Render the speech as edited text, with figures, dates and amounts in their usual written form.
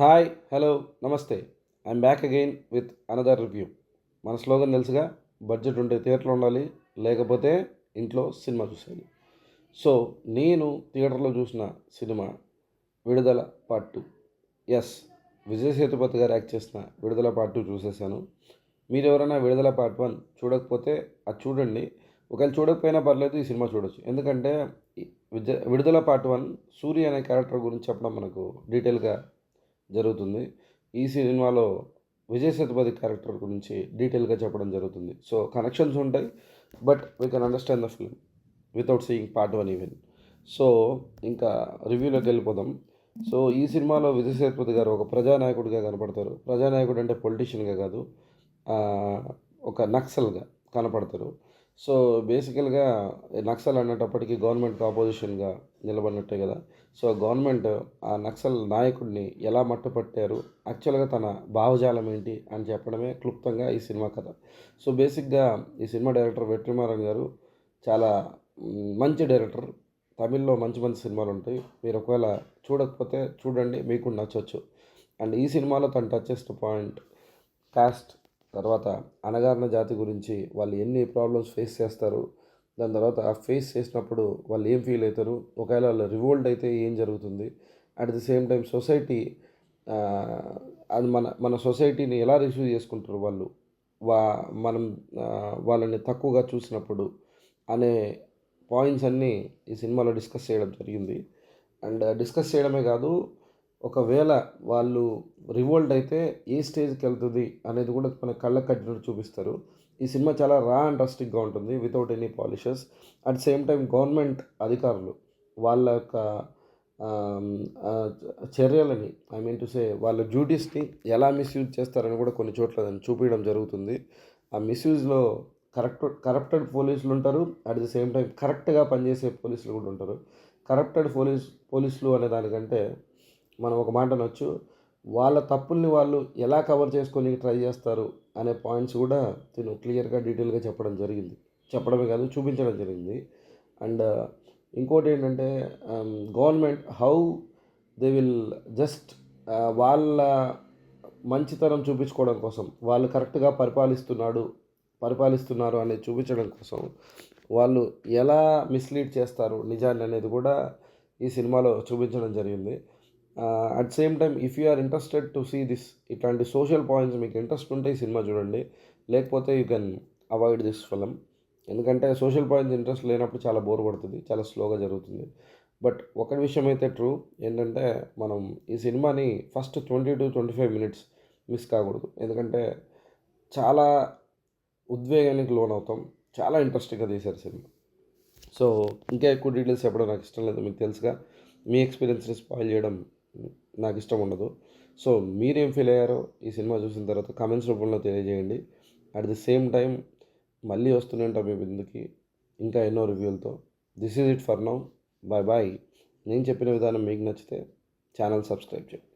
Hi hello నమస్తే. I'm back again with another review. మన slogan తెలుసుగా, బడ్జెట్ ఉంటే థియేటర్లో ఉండాలి, లేకపోతే ఇంట్లో సినిమా చూసేయాలి. సో నేను థియేటర్లో చూసిన సినిమా విడుదల పార్ట్ 2. ఎస్, విజయ్ సేతుపతి గారు యాక్ట్ చేసిన విడుదల పార్ట్ 2 చూసేసాను. మీరు ఎవరైనా విడుదల పార్ట్ 1 చూడకపోతే అది చూడండి. ఒకవేళ చూడకపోయినా పర్లేదు, ఈ సినిమా చూడొచ్చు. ఎందుకంటే విడుదల పార్ట్ 1 సూర్య అనే క్యారెక్టర్ గురించి చెప్పడం మనకు డీటెయిల్గా జరుగుతుంది. ఈ సినిమాలో విజయ్ సేతుపతి క్యారెక్టర్ గురించి డీటెయిల్గా చెప్పడం జరుగుతుంది. సో కనెక్షన్స్ ఉంటాయి, but we can understand the film without seeing part 1 even. So ఇంకా రివ్యూలోకి వెళ్ళిపోదాం. సో ఈ సినిమాలో విజయ్ సేతుపతి గారు ఒక ప్రజానాయకుడిగా కనపడతారు. ప్రజానాయకుడు అంటే పొలిటీషియన్గా కాదు, ఒక నక్సల్గా కనపడతారు. సో బేసికల్గా నక్సల్ అనేటప్పటికీ గవర్నమెంట్కి ఆపోజిషన్గా నిలబడినట్టే కదా. సో గవర్నమెంట్ ఆ నక్సల్ నాయకుడిని ఎలా మట్టుపట్టారు, యాక్చువల్గా తన భావజాలం ఏంటి అని చెప్పడమే క్లుప్తంగా ఈ సినిమా కథ. సో బేసిక్గా ఈ సినిమా డైరెక్టర్ వెట్రిమారన్ గారు చాలా మంచి డైరెక్టర్. తమిళ్లో మంచి మంచి సినిమాలు ఉంటాయి. మీరు ఒకవేళ చూడకపోతే చూడండి, మీకు నచ్చవచ్చు. అండ్ ఈ సినిమాలో తను టచ్ చేసిన పాయింట్ కాస్ట్, తర్వాత అణగారిన జాతి గురించి వాళ్ళు ఎన్ని ప్రాబ్లమ్స్ ఫేస్ చేస్తారు, దాని తర్వాత ఆ ఫేస్ చేసినప్పుడు వాళ్ళు ఏం ఫీల్ అవుతారు, ఒకవేళ వాళ్ళు రివోల్ట్ అయితే ఏం జరుగుతుంది, at the same time society అది మన మన సొసైటీని ఎలా రిసీవ్ చేసుకుంటారు వాళ్ళు, వా మనం వాళ్ళని తక్కువగా చూసినప్పుడు అనే పాయింట్స్ అన్నీ ఈ సినిమాలో డిస్కస్ చేయడం జరిగింది. అండ్ డిస్కస్ చేయడమే కాదు, ఒకవేళ వాళ్ళు రివోల్ట్ అయితే ఏ స్టేజ్కి వెళ్తుంది అనేది కూడా మన కళ్ళకు కట్టినట్టు చూపిస్తారు. ఈ సినిమా చాలా రా అండ్ రస్టిక్గా ఉంటుంది, without any polishes. At same time government అధికారులు వాళ్ళ యొక్క చర్యలని, ఐ మీన్ టు సే వాళ్ళ డ్యూటీస్ని ఎలా మిస్యూజ్ చేస్తారని కూడా కొన్ని చోట్ల దాన్ని చూపించడం జరుగుతుంది. ఆ మిస్యూజ్లో కరప్టెడ్ పోలీసులు ఉంటారు, అట్ ది సేమ్ టైం కరెక్ట్గా పనిచేసే పోలీసులు కూడా ఉంటారు. కరప్టెడ్ పోలీసులు అనే దానికంటే మనం ఒక మాట అనొచ్చు, వాళ్ళ తప్పుల్ని వాళ్ళు ఎలా కవర్ చేసుకొని ట్రై చేస్తారు అనే పాయింట్స్ కూడా నేను క్లియర్గా డీటెయిల్గా చెప్పడమే కాదు చూపించడం జరిగింది. అండ్ ఇంకోటి ఏంటంటే, government how they will just వాళ్ళ మంచితనం చూపించుకోవడం కోసం, వాళ్ళు కరెక్ట్గా పరిపాలిస్తున్నారు అనేది చూపించడం కోసం వాళ్ళు ఎలా మిస్లీడ్ చేస్తారు నిజాన్ని అనేది కూడా ఈ సినిమాలో చూపించడం జరిగింది. At same time if you are interested to see this, ఇట్లాంటి సోషల్ పాయింట్స్ మీకు ఇంట్రెస్ట్ ఉంటే ఈ సినిమా చూడండి, లేకపోతే you can avoid this film. ఎందుకంటే సోషల్ పాయింట్స్ ఇంట్రెస్ట్ లేనప్పుడు చాలా బోర్ పడుతుంది, చాలా స్లోగా జరుగుతుంది. బట్ ఒక విషయం అయితే ట్రూ ఏంటంటే, మనం ఈ సినిమాని ఫస్ట్ 20 to 25 minutes మిస్ కాకూడదు. ఎందుకంటే చాలా ఉద్వేగానికి లోనవుతాం, చాలా ఇంట్రెస్టింగ్గా తీశారు సినిమా. సో ఇంకా ఎక్కువ డీటెయిల్స్ చెప్పడం నాకు ఇష్టం లేదు, మీకు తెలుసుగా. మీ ఎక్స్పీరియన్స్ని స్పాయిల్ చేయడం నాకు ఇష్టం ఉండదు. సో మీరేం ఫీల్ అయ్యారో ఈ సినిమా చూసిన తర్వాత కామెంట్స్ రూపంలో తెలియజేయండి. అట్ ది సేమ్ టైం మళ్ళీ వస్తూనే ఉంటాం మీ ముందుకి ఇంకా ఎన్నో రివ్యూలతో. This is it for now. Bye bye. నేను చెప్పిన విధానం మీకు నచ్చితే ఛానల్ సబ్స్క్రైబ్ చేయండి.